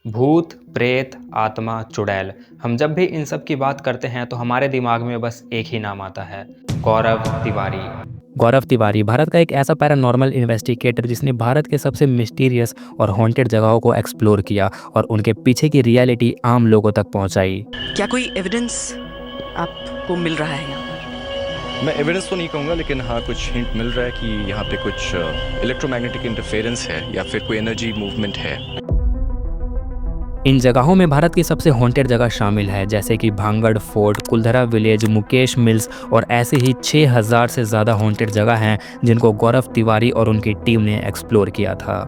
भूत, प्रेत, आत्मा, चुड़ैल, हम जब भी इन सब की बात करते हैं तो हमारे दिमाग में बस एक ही नाम आता है, गौरव तिवारी। गौरव तिवारी भारत का एक ऐसा पैरानॉर्मल इन्वेस्टिगेटर जिसने भारत के सबसे मिस्टीरियस और हॉन्टेड जगहों को एक्सप्लोर किया और उनके पीछे की रियलिटी आम लोगों तक पहुंचाई। क्या कोई एविडेंस आपको मिल रहा है यहाँ पर? मैं एविडेंस तो नहीं कहूँगा, लेकिन हाँ कुछ हिंट मिल रहा है कि यहाँ पे कुछ इलेक्ट्रोमैग्नेटिक इंटरफेरेंस है या फिर कोई एनर्जी मूवमेंट है। इन जगहों में भारत की सबसे हॉन्टेड जगह शामिल है, जैसे कि Bhangarh fort, Kuldhara village, Mukesh mills और ऐसे ही 6000 से ज़्यादा हॉन्टेड जगह हैं जिनको गौरव तिवारी और उनकी टीम ने एक्सप्लोर किया था।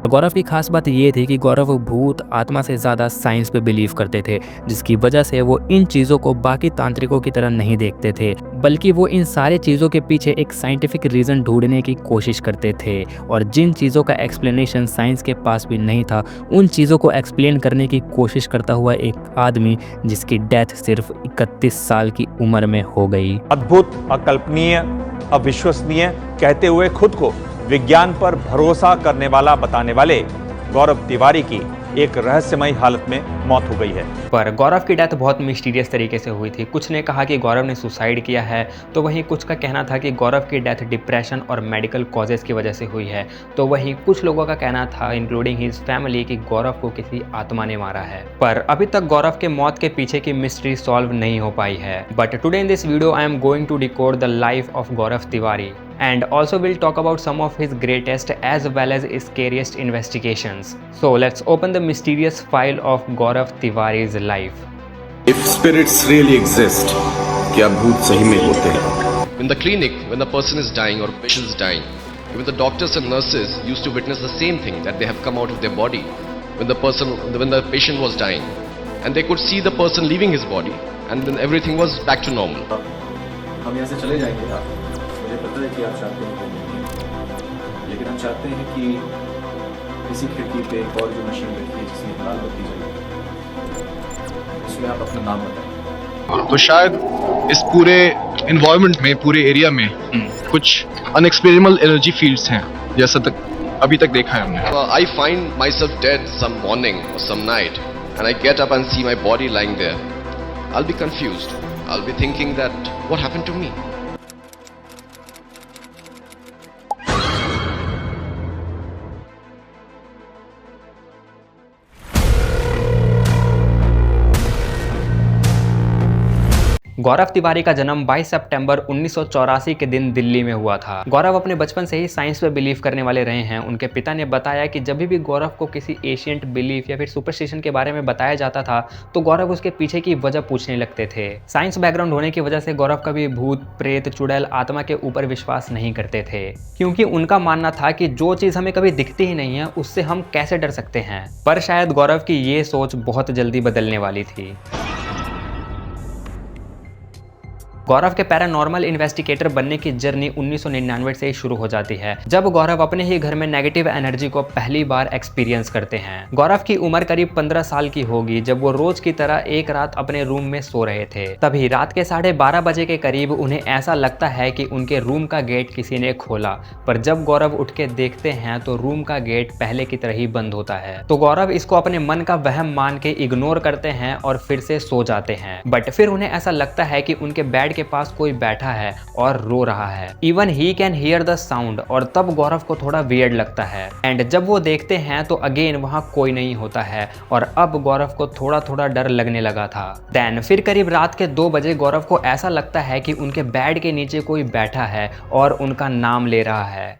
गौरव की खास बात ये थी कि गौरव भूत आत्मा से ज़्यादा साइंस पे बिलीव करते थे, जिसकी वजह से वो इन चीज़ों को बाकी तांत्रिकों की तरह नहीं देखते थे, बल्कि वो इन सारे चीज़ों के पीछे एक साइंटिफिक रीज़न ढूंढने की कोशिश करते थे। और जिन चीज़ों का एक्सप्लेनेशन साइंस के पास भी नहीं था, उन चीज़ों को एक्सप्लेन करने की कोशिश करता हुआ एक आदमी जिसकी डेथ सिर्फ 31 साल की उम्र में हो गई। अद्भुत, अकल्पनीय, अविश्वसनीय कहते हुए खुद को विज्ञान पर भरोसा करने वाला बताने वाले गौरव तिवारी की एक रहस्यमयी हालत में मौत हो गई है। पर गौरव की डेथ बहुत मिस्टीरियस तरीके से हुई थी। कुछ ने कहा कि गौरव ने सुसाइड किया है, तो वहीं कुछ का कहना था कि गौरव की डेथ डिप्रेशन और मेडिकल कॉजेस की वजह से हुई है, तो वहीं कुछ लोगों का कहना था इंक्लूडिंग हिज फैमिली कि गौरव को किसी आत्मा ने मारा है। पर अभी तक गौरव के मौत के पीछे की मिस्ट्री सॉल्व नहीं हो पाई है। But today in this video I am going to decode the life of Gaurav Tiwari and also we'll talk about some of his greatest as well as scariest investigations. So let's open the mysterious file of Gaurav Tiwari's life. If spirits really exist, क्या भूत सही में होते हैं? In the clinic, when the person is dying or patient is dying, even the doctors and nurses used to witness the same thing, that they have come out of their body when the patient was dying, and they could see the person leaving his body, and then everything was back to normal. हम यहाँ से चले जाएंगे आप, मुझे पता है कि आप चाहते हैं कि, लेकिन हम चाहते हैं कि किसी खिड़की पे एक और जो मशीन रखी है जिसमें लाल बत्ती जलेगी, उसमें आप अपना नाम बताएं। तो शायद इस पूरे इन्वायरमेंट में, पूरे एरिया में कुछ अनएक्सप्लेनेबल एनर्जी फील्ड्स हैं, जैसा तक अभी तक देखा है हमने। I find myself dead some morning और some night and I get up and see my body lying there. I will be confused, I will be thinking that what happened to me. Gaurav Tiwari का जन्म 22 सितंबर 1984 के दिन दिल्ली में हुआ था। गौरव अपने बचपन से ही साइंस पे बिलीव करने वाले रहे हैं। उनके पिता ने बताया कि जब भी गौरव को किसी एशियंट बिलीफ या फिर सुपरस्टिशन के बारे में बताया जाता था तो गौरव उसके पीछे की वजह पूछने लगते थे। साइंस बैकग्राउंड होने की वजह से गौरव कभी भूत, प्रेत, चुड़ैल, आत्मा के ऊपर विश्वास नहीं करते थे, क्योंकि उनका मानना था कि जो चीज़ हमें कभी दिखती ही नहीं है उससे हम कैसे डर सकते हैं। पर शायद गौरव की ये सोच बहुत जल्दी बदलने वाली थी। गौरव के पैरानॉर्मल इन्वेस्टिगेटर बनने की जर्नी 1999 से ही शुरू हो जाती है, जब गौरव अपने ही घर में नेगेटिव एनर्जी को पहली बार एक्सपीरियंस करते हैं। गौरव की उम्र करीब 15 साल की होगी जब वो रोज की तरह एक रात अपने रूम में सो रहे थे। तभी रात के 12:30 बजे के करीब उन्हें ऐसा लगता है कि उनके रूम का गेट किसी ने खोला, पर जब गौरव उठ के देखते हैं तो रूम का गेट पहले की तरह ही बंद होता है। तो गौरव इसको अपने मन का वहम मान के इग्नोर करते हैं और फिर से सो जाते हैं। बट फिर उन्हें ऐसा लगता है कि उनके बेड के पास कोई बैठा है और रो रहा है। Even he can hear the sound, और तब गौरव को थोड़ा वियर्ड लगता है। एंड जब वो देखते हैं तो अगेन वहां कोई नहीं होता है और अब गौरव को थोड़ा थोड़ा डर लगने लगा था। देन फिर करीब रात के 2 बजे गौरव को ऐसा लगता है कि उनके बेड के नीचे कोई बैठा है और उनका नाम ले रहा है,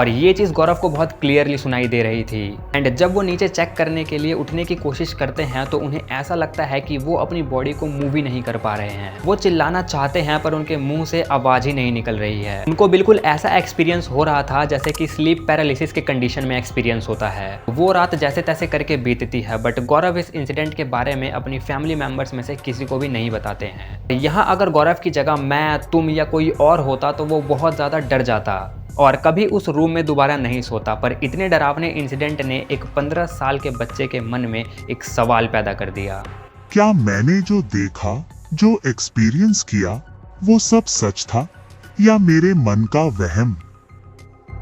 और ये चीज़ गौरव को बहुत क्लियरली सुनाई दे रही थी। एंड जब वो नीचे चेक करने के लिए उठने की कोशिश करते हैं तो उन्हें ऐसा लगता है कि वो अपनी बॉडी को मूव ही नहीं कर पा रहे हैं। वो चिल्लाना चाहते हैं पर उनके मुंह से आवाज़ ही नहीं निकल रही है। उनको बिल्कुल ऐसा एक्सपीरियंस हो रहा था जैसे कि स्लीप पैरालिसिस के कंडीशन में एक्सपीरियंस होता है। वो रात जैसे तैसे करके बीतती है, बट गौरव इस इंसिडेंट के बारे में अपनी फैमिली मेम्बर्स में से किसी को भी नहीं बताते हैं। यहाँ अगर गौरव की जगह मैं, तुम या कोई और होता तो वो बहुत ज़्यादा डर जाता और कभी उस रूम में दोबारा नहीं सोता। पर इतने डरावने इंसिडेंट ने एक 15 साल के बच्चे के मन में एक सवाल पैदा कर दिया, क्या मैंने जो देखा, जो एक्सपीरियंस किया, वो सब सच था? या मेरे मन का वहम?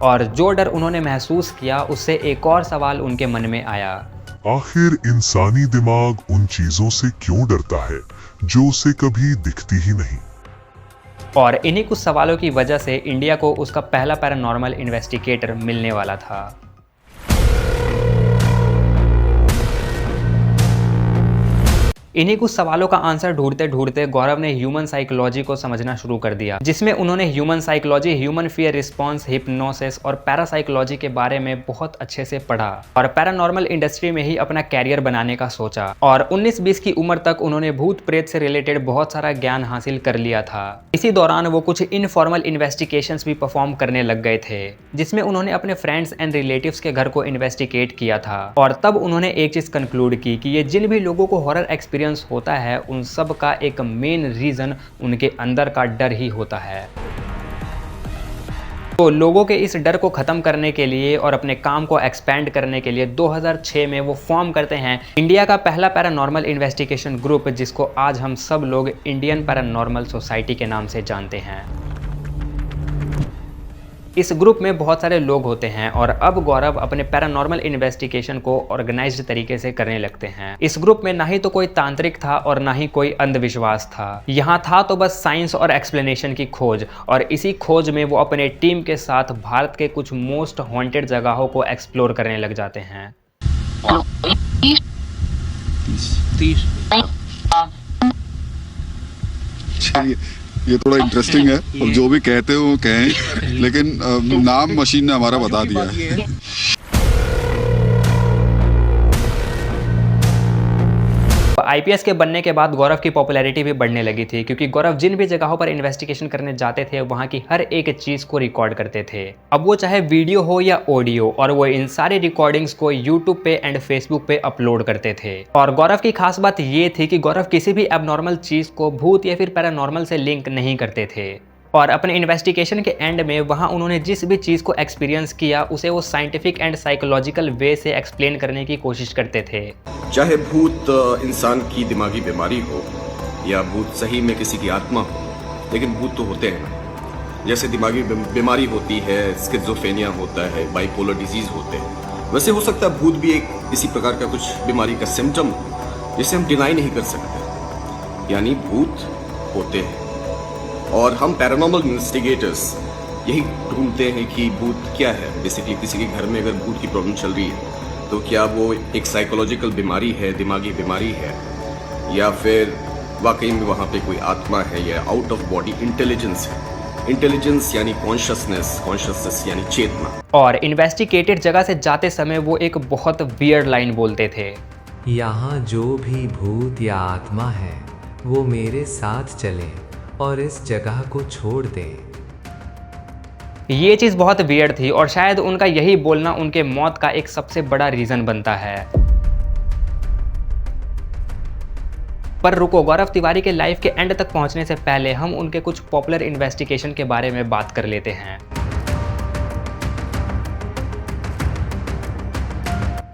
और जो डर उन्होंने महसूस किया उससे एक और सवाल उनके मन में आया। आखिर इंसानी दिमाग उन चीजों से क्यों डरता है जो उसे कभी दिखती ही नहीं? और इन्हीं कुछ सवालों की वजह से इंडिया को उसका पहला पैरानॉर्मल इन्वेस्टिगेटर मिलने वाला था। इन्हीं कुछ सवालों का आंसर ढूंढते ढूंढते गौरव ने ह्यूमन साइकोलॉजी को समझना शुरू कर दिया, जिसमें उन्होंने human psychology, human fear response, hypnosis और पैरासाइकोलॉजी के बारे में बहुत अच्छे से पढ़ा और पैरानॉर्मल इंडस्ट्री में ही अपना कैरियर बनाने का सोचा। और 19-20 की उम्र तक उन्होंने भूत प्रेत से रिलेटेड बहुत सारा ज्ञान हासिल कर लिया था। इसी दौरान वो कुछ इनफॉर्मल इन्वेस्टिगेशंस भी परफॉर्म करने लग गए थे, जिसमें उन्होंने अपने फ्रेंड्स एंड रिलेटिव्स के घर को इन्वेस्टिगेट किया था। और तब उन्होंने एक चीज कंक्लूड की कि ये जिन भी लोगों को हॉरर एक्सपीरियंस होता है उन सब का एक मेन रीजन उनके अंदर का डर ही होता है। तो लोगों के इस डर को खत्म करने के लिए और अपने काम को एक्सपेंड करने के लिए 2006 में वो फॉर्म करते हैं इंडिया का पहला पैरानॉर्मल इन्वेस्टिगेशन ग्रुप, जिसको आज हम सब लोग इंडियन पैरानॉर्मल सोसाइटी के नाम से जानते हैं। इस ग्रुप में बहुत सारे लोग होते हैं और अब गौरव अपने पैरानॉर्मल इन्वेस्टिगेशन को ऑर्गेनाइज्ड तरीके से करने लगते हैं। इस ग्रुप में ना ही तो कोई तांत्रिक था और ना ही कोई अंधविश्वास था। यहाँ था तो बस साइंस और एक्सप्लेनेशन की खोज, और इसी खोज में वो अपने टीम के साथ भारत के कुछ मोस्ट हॉन्टेड जगहों को एक्सप्लोर करने लग जाते हैं। ये थोड़ा इंटरेस्टिंग है और जो भी कहते हो कहें, लेकिन नाम मशीन ने हमारा बता दिया है। आईपीएस के बनने के बाद गौरव की पॉपुलैरिटी भी बढ़ने लगी थी, क्योंकि गौरव जिन भी जगहों पर इन्वेस्टिगेशन करने जाते थे वहां की हर एक चीज को रिकॉर्ड करते थे। अब वो चाहे वीडियो हो या ऑडियो, और वो इन सारी रिकॉर्डिंग्स को यूट्यूब पे एंड फेसबुक पे अपलोड करते थे। और गौरव की खास बात ये थी कि गौरव किसी भी एबनॉर्मल चीज को भूत या फिर पैरानॉर्मल से लिंक नहीं करते थे। और अपने इन्वेस्टिगेशन के एंड में वहाँ उन्होंने जिस भी चीज़ को एक्सपीरियंस किया उसे वो साइंटिफिक एंड साइकोलॉजिकल वे से एक्सप्लेन करने की कोशिश करते थे। चाहे भूत इंसान की दिमागी बीमारी हो या भूत सही में किसी की आत्मा हो, लेकिन भूत तो होते हैं ना। जैसे दिमागी बीमारी होती है, स्किज़ोफ्रेनिया होता है, बाइपोलर डिजीज होते हैं, वैसे हो सकता है भूत भी एक इसी प्रकार का कुछ बीमारी का सिम्टम हो जिसे हम डिनाई नहीं कर सकते। यानी भूत होते हैं और हम पैरानॉर्मल इन्वेस्टिगेटर्स यही ढूंढते हैं कि भूत क्या है। बेसिकली किसी के घर में अगर भूत की प्रॉब्लम चल रही है तो क्या वो एक साइकोलॉजिकल बीमारी है, दिमागी बीमारी है, या फिर वाकई में वहाँ पे कोई आत्मा है या आउट ऑफ बॉडी इंटेलिजेंस है। इंटेलिजेंस यानी कॉन्शियसनेस यानी चेतना। और इन्वेस्टिगेटेड जगह से जाते समय वो एक बहुत वियर्ड लाइन बोलते थे, यहाँ जो भी भूत या आत्मा है वो मेरे साथ चले और इस जगह को छोड़ दें। ये चीज़ बहुत वियर्ड थी और शायद उनका यही बोलना उनके मौत का एक सबसे बड़ा रीज़न बनता है। पर रुको, गौरव तिवारी के लाइफ के एंड तक पहुंचने से पहले हम उनके कुछ पॉपुलर इन्वेस्टिगेशन के बारे में बात कर लेते हैं।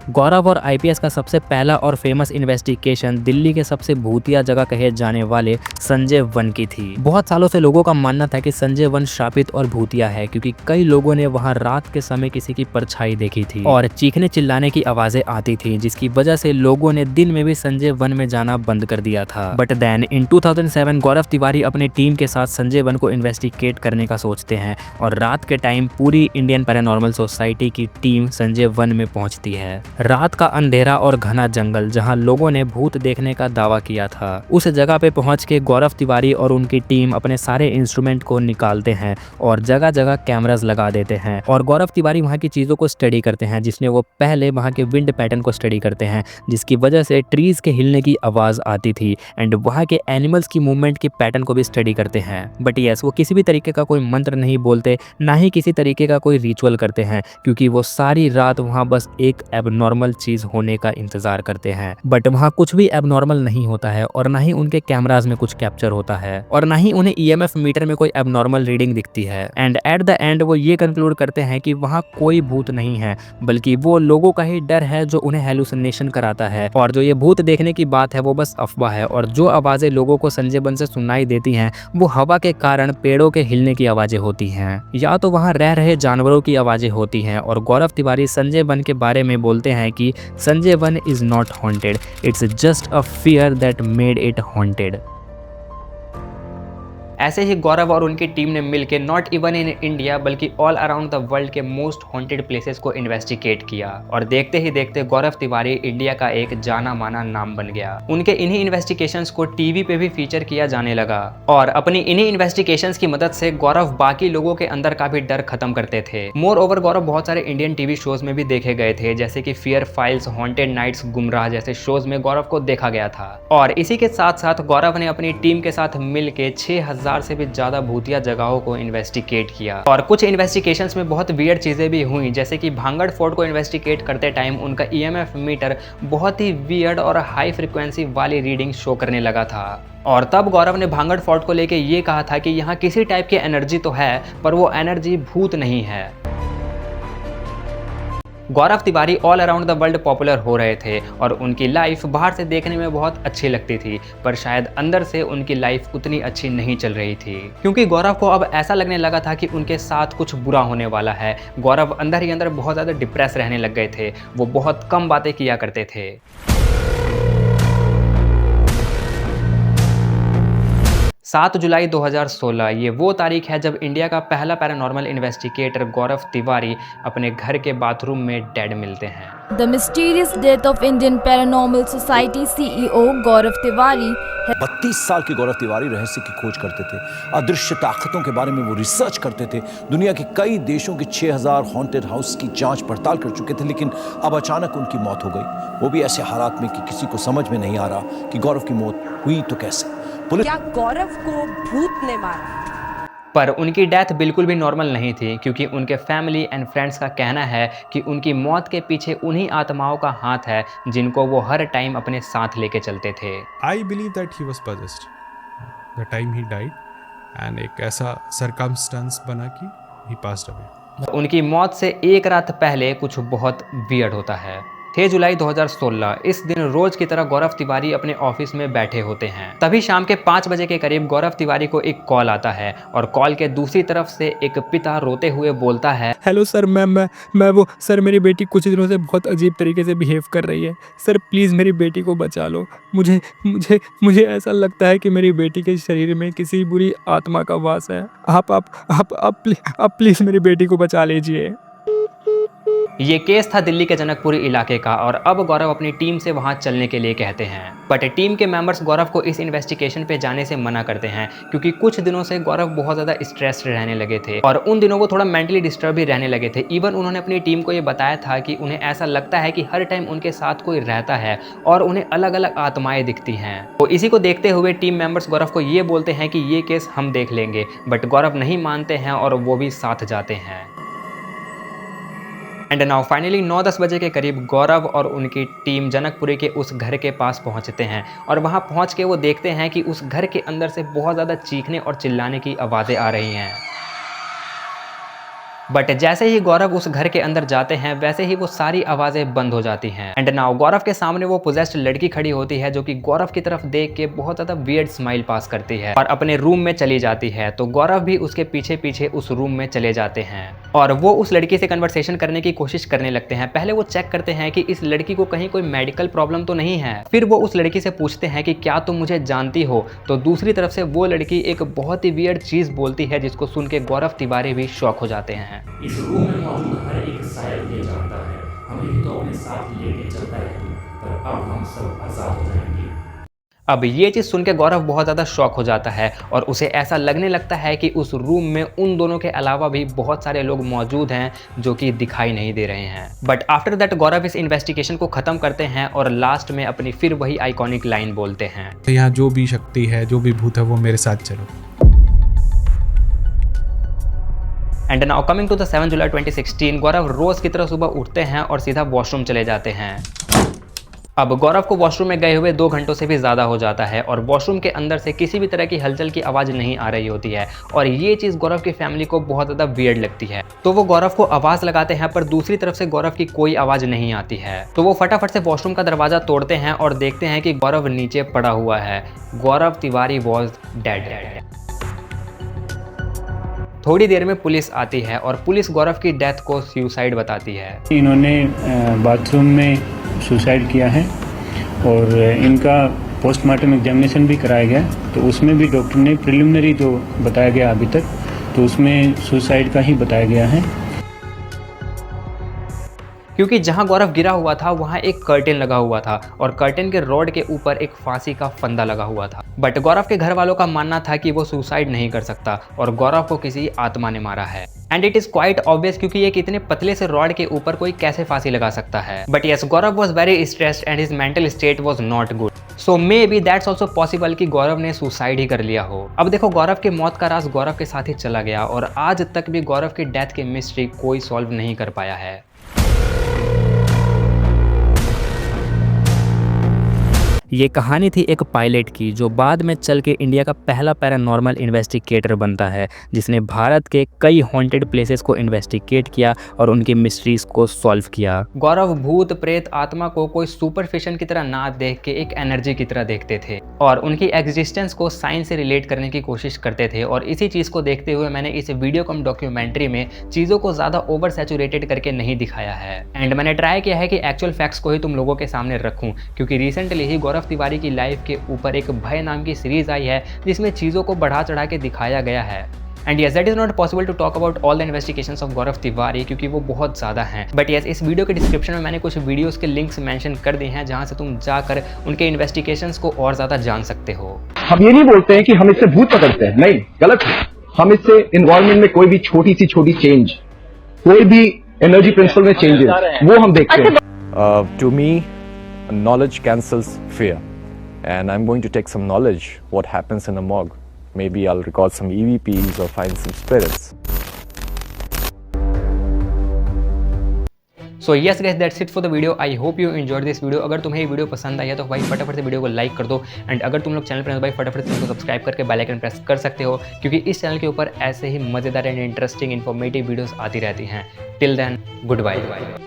गौरव और आईपीएस का सबसे पहला और फेमस इन्वेस्टिगेशन दिल्ली के सबसे भूतिया जगह कहे जाने वाले संजय वन की थी। बहुत सालों से लोगों का मानना था कि संजय वन शापित और भूतिया है, क्योंकि कई लोगों ने वहां रात के समय किसी की परछाई देखी थी और चीखने चिल्लाने की आवाजें आती थी, जिसकी वजह से लोगों ने दिन में भी संजय वन में जाना बंद कर दिया था। बट देन इन 2007 गौरव तिवारी अपने टीम के साथ संजय वन को इन्वेस्टिगेट करने का सोचते हैं और रात के टाइम पूरी इंडियन पैरानॉर्मल सोसाइटी की टीम संजय वन में पहुंचती है। रात का अंधेरा और घना जंगल जहां लोगों ने भूत देखने का दावा किया था, उस जगह पे पहुंच के गौरव तिवारी और उनकी टीम अपने सारे इंस्ट्रूमेंट को निकालते हैं और जगह जगह कैमरास लगा देते हैं। और गौरव तिवारी वहां की चीज़ों को स्टडी करते हैं, जिसमें वो पहले वहां के विंड पैटर्न को स्टडी करते हैं, जिसकी वजह से ट्रीज के हिलने की आवाज़ आती थी, एंड वहाँ के एनिमल्स की मूवमेंट की पैटर्न को भी स्टडी करते हैं। बट यस, वो किसी भी तरीके का कोई मंत्र नहीं बोलते, ना ही किसी तरीके का कोई रिचुअल करते हैं, क्योंकि वो सारी रात वहाँ बस एक एबनॉर्मल एबनॉर्मल चीज होने का इंतजार करते हैं, बट वहाँ कुछ भी एबनॉर्मल नहीं होता है और ना ही उनके कैमराज में कुछ कैप्चर होता है और ना ही उन्हें EMF मीटर में कोई एबनॉर्मल रीडिंग दिखती है। एंड एट द एंड वो ये कंक्लूड करते हैं कि वहाँ कोई भूत नहीं है, बल्कि वो लोगों का ही डर है जो उन्हें हेलुसिनेशन कराता है, और जो ये भूत देखने की बात है वो बस अफवाह है। और जो आवाजें लोगों को संजय बन से सुनाई देती हैं वो हवा के कारण पेड़ों के हिलने की आवाजें होती हैं, या तो वहाँ रह रहे जानवरों की आवाजें होती हैं। और गौरव तिवारी संजय बन के बारे में बोलते हैं कि Sanjay one is not haunted, it's just a fear that made it haunted. ऐसे ही गौरव और उनकी टीम ने मिलकर नॉट इवन इन इंडिया बल्कि ऑल अराउंड द वर्ल्ड के मोस्ट हॉन्टेड प्लेसेस को इन्वेस्टिगेट किया, और देखते ही देखते गौरव तिवारी इंडिया का एक जाना माना नाम बन गया। उनके इन्हीं इन्वेस्टिगेशंस को टीवी पे भी फीचर किया जाने लगा, और अपनी इन्हीं इन्वेस्टिगेशंस की मदद से गौरव बाकी लोगों के अंदर का भी डर खत्म करते थे। मोर ओवर गौरव बहुत सारे इंडियन टीवी शोज में भी देखे गए थे, जैसे कि फियर फाइल्स, हॉन्टेड नाइट्स, गुमराह जैसे शोज में गौरव को देखा गया था। और इसी के साथ साथ गौरव ने अपनी टीम के साथ मिलकर 6000 से भी ज्यादा भूतिया जगहों को इन्वेस्टिगेट किया, और कुछ इन्वेस्टिगेशंस में बहुत वियर्ड चीजें भी हुई, जैसे कि भांगड़ फोर्ट को इन्वेस्टिगेट करते टाइम उनका EMF मीटर बहुत ही वियर्ड और हाई फ्रीक्वेंसी वाली रीडिंग शो करने लगा था। और तब गौरव ने भांगड़ फोर्ट को लेके ये कहा था कि यहाँ किसी टाइप की एनर्जी तो है, पर वो एनर्जी भूत नहीं है। Gaurav Tiwari all around the world popular हो रहे थे, और उनकी लाइफ बाहर से देखने में बहुत अच्छी लगती थी, पर शायद अंदर से उनकी लाइफ उतनी अच्छी नहीं चल रही थी, क्योंकि गौरव को अब ऐसा लगने लगा था कि उनके साथ कुछ बुरा होने वाला है। गौरव अंदर ही अंदर बहुत ज़्यादा डिप्रेस रहने लग गए थे, वो बहुत कम बातें किया करते थे। 7 जुलाई 2016 ये वो तारीख है जब इंडिया का पहला पैरानॉर्मल इन्वेस्टिगेटर गौरव तिवारी अपने घर के बाथरूम में डेड मिलते हैं। The mysterious death of Indian Paranormal Society CEO गौरव तिवारी 32 साल के गौरव तिवारी रहस्य की खोज करते थे, अदृश्य ताकतों के बारे में वो रिसर्च करते थे, दुनिया के कई देशों के 6000 हॉन्टेड हाउस की जांच पड़ताल कर चुके थे, लेकिन अब अचानक उनकी मौत हो गई, वो भी ऐसे हालात में कि किसी को समझ में नहीं आ रहा कि गौरव की मौत हुई तो कैसे। क्या गौरव को भूत ने मारा? पर उनकी डेथ बिल्कुल भी नॉर्मल नहीं थी, क्योंकि उनके फैमिली एंड फ्रेंड्स का कहना है कि उनकी मौत के पीछे उन्हीं आत्माओं का हाथ है जिनको वो हर टाइम अपने साथ लेके चलते थे। I believe that he was possessed the time he died, and एक ऐसा सरकमस्टेंस बना कि ही पास्ड अवे। उनकी मौत से एक रात पहले कुछ बहुत वियर्ड होता है। 6 जुलाई 2016 इस दिन रोज की तरह गौरव तिवारी अपने ऑफिस में बैठे होते हैं। तभी शाम के 5 बजे के करीब गौरव तिवारी को एक कॉल आता है, और कॉल के दूसरी तरफ से एक पिता रोते हुए बोलता है, हेलो सर, मैं वो सर, मेरी बेटी कुछ दिनों से बहुत अजीब तरीके से बिहेव कर रही है सर, प्लीज़ मेरी बेटी को बचा लो। मुझे ऐसा लगता है कि मेरी बेटी के शरीर में किसी बुरी आत्मा का वास है। आप प्लीज़ मेरी बेटी को बचा लीजिए। ये केस था दिल्ली के जनकपुरी इलाके का, और अब गौरव अपनी टीम से वहां चलने के लिए कहते हैं, बट टीम के मेंबर्स गौरव को इस इन्वेस्टिगेशन पे जाने से मना करते हैं, क्योंकि कुछ दिनों से गौरव बहुत ज़्यादा स्ट्रेस्ड रहने लगे थे, और उन दिनों वो थोड़ा मेंटली डिस्टर्ब भी रहने लगे थे। इवन उन्होंने अपनी टीम को ये बताया था कि उन्हें ऐसा लगता है कि हर टाइम उनके साथ कोई रहता है और उन्हें अलग अलग आत्माएं दिखती हैं। तो इसी को देखते हुए टीम मेंबर्स गौरव को ये बोलते हैं कि ये केस हम देख लेंगे, बट गौरव नहीं मानते हैं और वो भी साथ जाते हैं। एंड नाउ फाइनली 9-10 बजे के करीब गौरव और उनकी टीम जनकपुरी के उस घर के पास पहुंचते हैं, और वहां पहुंच के वो देखते हैं कि उस घर के अंदर से बहुत ज़्यादा चीखने और चिल्लाने की आवाज़ें आ रही हैं। बट जैसे ही गौरव उस घर के अंदर जाते हैं वैसे ही वो सारी आवाज़ें बंद हो जाती हैं। एंड नाउ गौरव के सामने वो पोजेस्ड लड़की खड़ी होती है, जो कि गौरव की तरफ देख के बहुत ज़्यादा वियर्ड स्माइल पास करती है और अपने रूम में चली जाती है। तो गौरव भी उसके पीछे पीछे उस रूम में चले जाते हैं, और वो उस लड़की से कन्वर्सेशन करने की कोशिश करने लगते हैं। पहले वो चेक करते हैं कि इस लड़की को कहीं कोई मेडिकल प्रॉब्लम तो नहीं है। फिर वो उस लड़की से पूछते हैं कि क्या तुम मुझे जानती हो। तो दूसरी तरफ से वो लड़की एक बहुत ही वियर्ड चीज़ बोलती है, जिसको सुन के गौरव तिवारी भी शॉक हो जाते हैं। इस रूम में मौजूद हर एक शायद ये जानता है हमें भी तो अपने साथ लेके चलता है, पर अब हम सब आजाद हो जाएंगे। अब ये चीज़ सुन के गौरव बहुत ज़्यादा शॉक हो जाता है, और उसे ऐसा लगने लगता है कि उस रूम में उन दोनों के अलावा भी बहुत सारे लोग मौजूद हैं जो कि दिखाई नहीं दे रहे हैं। बट आफ्टर दैट गौरव इस इन्वेस्टिगेशन को ख़त्म करते हैं और लास्ट में अपनी फिर वही आइकॉनिक लाइन बोलते हैं, यहाँ जो भी शक्ति है, जो भी भूत है, वो मेरे साथ चलो। And now coming to the 7 July 2016, Gaurav रोज की तरह सुबह उठते हैं और सीधा वॉशरूम चले जाते हैं। अब गौरव को वॉशरूम में गए हुए 2 घंटों से भी ज़्यादा हो जाता है और वॉशरूम के अंदर से किसी भी तरह की हलचल की आवाज़ नहीं आ रही होती है और ये चीज़ गौरव की फैमिली को बहुत ज़्यादा वियर्ड लगती है। तो वो गौरव को आवाज़ लगाते हैं पर दूसरी तरफ से गौरव की कोई आवाज़ नहीं आती है। तो वो फटाफट से वॉशरूम का दरवाज़ा तोड़ते हैं और देखते हैं कि गौरव नीचे पड़ा हुआ है। Gaurav Tiwari was dead. थोड़ी देर में पुलिस आती है और पुलिस गौरव की डेथ को सुसाइड बताती है। इन्होंने बाथरूम में सुसाइड किया है और इनका पोस्टमार्टम एग्जामिनेशन भी कराया गया, तो उसमें भी डॉक्टर ने प्रिलिमिनरी जो बताया गया अभी तक, तो उसमें सुसाइड का ही बताया गया है। क्योंकि जहां गौरव गिरा हुआ था वहां एक कर्टेन लगा हुआ था और कर्टेन के रॉड के ऊपर एक फांसी का फंदा लगा हुआ था। बट गौरव के घर वालों का मानना था कि वो सुसाइड नहीं कर सकता और गौरव को किसी आत्मा ने मारा है। And it is quite obvious क्योंकि एक इतने पतले से रॉड के ऊपर कोई कैसे फांसी लगा सकता है। But yes, Gaurav was very stressed and his mental state was not good. So may be that's also possible कि गौरव ने सुसाइड ही कर लिया हो। अब देखो, गौरव की मौत का राज गौरव के साथ ही चला गया और आज तक भी गौरव की डेथ की मिस्ट्री कोई सॉल्व नहीं कर पाया है। ये कहानी थी एक पायलट की जो बाद में चल के इंडिया का पहला पैरानॉर्मल इन्वेस्टिगेटर बनता है, जिसने भारत के कई हॉन्टेड प्लेसेस को इन्वेस्टिगेट किया और उनकी मिस्ट्रीज को सॉल्व किया। गौरव भूत प्रेत आत्मा को कोई सुपरफिशन की तरह ना देख के एक एनर्जी की तरह देखते थे और उनकी एग्जिस्टेंस को साइंस से रिलेट करने की कोशिश करते थे। और इसी चीज़ को देखते हुए मैंने इस वीडियो कम डॉक्यूमेंट्री में चीज़ों को ज़्यादा ओवर सैचुरेटेड करके नहीं दिखाया है। एंड मैंने ट्राई किया है कि एक्चुअल फैक्ट्स को ही तुम लोगों के सामने रखूँ, क्योंकि रिसेंटली ही गौरव तिवारी की लाइफ के ऊपर एक भय नाम की सीरीज आई है जिसमें चीज़ों को बढ़ा चढ़ा के दिखाया गया है। And yes, that is not possible to talk about all the investigations of Gaurav Tiwari क्योंकि वो बहुत ज़्यादा हैं। बट यस, इस वीडियो के डिस्क्रिप्शन में मैंने कुछ वीडियोस के लिंक्स मेंशन कर दिए हैं जहां से तुम जाकर उनके इन्वेस्टिगेशंस को और ज़्यादा जान सकते हो। हम ये नहीं बोलते हैं कि हम इससे भूत पकड़ते हैं, नहीं, गलत है। हम इससे इन्वायरमेंट में कोई भी छोटी सी छोटी चेंज, कोई भी एनर्जी प्रिंसिपल में चेंजेस, वो हम देखते हैं। To me, knowledge cancels fear. And I'm going to take some knowledge what happens in a morgue. Maybe I'll record some EVPs or find some spirits. So yes guys, that's it for the video. I hope you enjoyed this video. अगर तुम्हें ये video पसंद आई है तो भाई फटाफट से video को लाइक कर दो। एंड अगर तुम लोग चैनल पर हो भाई फटाफट से इसको सब्सक्राइब करके बेल आइकन प्रेस कर सकते हो, क्योंकि इस चैनल के ऊपर ऐसे ही मज़ेदार एंड इंटरेस्टिंग इन्फॉर्मेटिव वीडियोस आती रहती हैं। Till then, goodbye.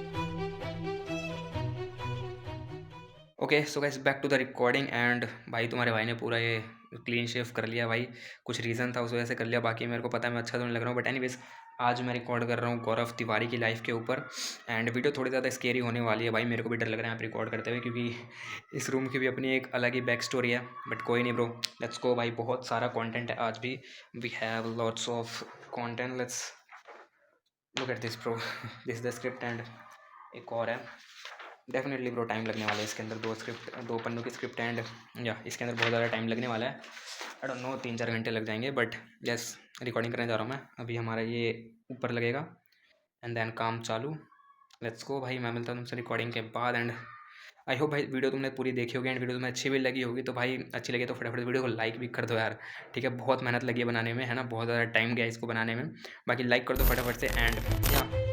Okay so guys, back to the recording. And भाई तुम्हारे भाई ने पूरा ये क्लीन शेव कर लिया भाई। कुछ रीज़न था उस वजह से कर लिया, बाकी मेरे को पता है मैं अच्छा तो नहीं लग रहा हूँ। बट एनीवेज, आज मैं रिकॉर्ड कर रहा हूँ गौरव तिवारी की लाइफ के ऊपर। एंड वीडियो थोड़ी ज़्यादा स्केरी होने वाली है भाई, मेरे को भी डर लग रहा है आप रिकॉर्ड करते हुए, क्योंकि इस रूम की भी अपनी एक अलग ही बैक स्टोरी है। बट कोई नहीं ब्रो, लेट्स गो भाई। बहुत सारा कॉन्टेंट है आज भी, we have lots of content. Let's look at this bro, this is the script. And एक और है डेफिनेटली ब्रो, टाइम लगने वाला है इसके अंदर। 2 पन्नों की स्क्रिप्ट एंड या इसके अंदर बहुत ज़्यादा टाइम लगने वाला है। आई डोंट नो, 3-4 घंटे लग जाएंगे। बट यस, रिकॉर्डिंग करने जा रहा हूँ मैं अभी। हमारा ये ऊपर लगेगा एंड देन काम चालू। लेट्स गो भाई, मैं मिलता हूँ तुमसे रिकॉर्डिंग के बाद। एंड आई होप भाई वीडियो तुमने पूरी देखी होगी एंड वीडियो तुम्हें अच्छी भी लगी होगी। तो भाई अच्छी लगी तो फटाफट वीडियो को लाइक भी कर दो यार, ठीक है। बहुत मेहनत लगी है बनाने में, है ना, बहुत ज़्यादा टाइम गया इसको बनाने में। बाकी लाइक कर दो फटाफट से। एंड या